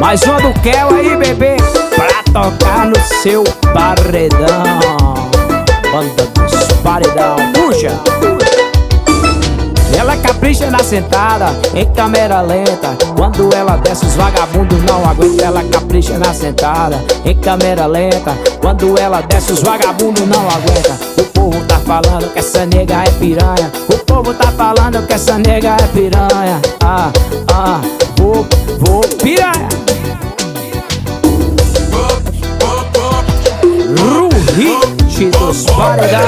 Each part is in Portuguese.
Mais uma do Kel aí, bebê, pra tocar no seu paredão. Banda dos paredão, puxa! Ela capricha na sentada, em câmera lenta. Quando ela desce os vagabundos não aguentam. Ela capricha na sentada, em câmera lenta. Quando ela desce os vagabundos não aguentam. O povo tá falando que essa nega é piranha. O povo tá falando que essa nega é piranha. Vou piranha. Hit dos paredão.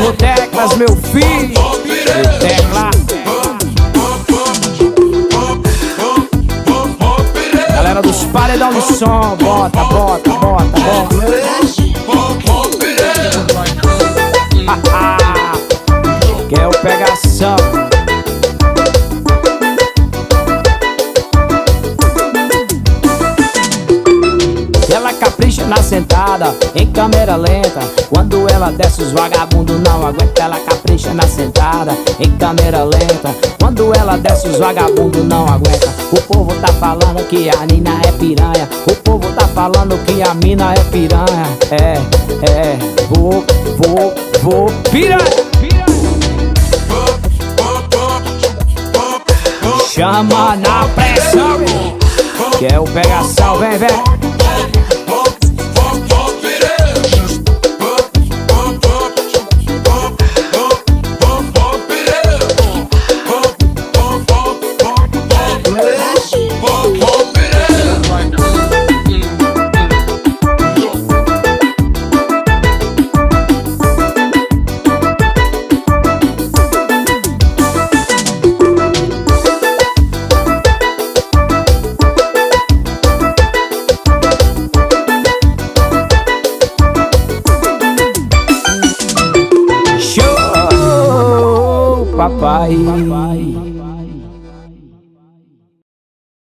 O Teclas, meu filho, o Teclas. Galera dos paredão de som, bota, bota, bota, bota. Quer o pegação? Ela capricha na sentada, em câmera lenta. Quando ela desce os vagabundos não aguentam. Ela capricha na sentada, em câmera lenta. Quando ela desce os vagabundos não aguentam. O povo tá falando que a Nina é piranha. O povo tá falando que a mina é piranha. Vou piranha. Chama na pressão, que é o pegação, vem, vem. Papai.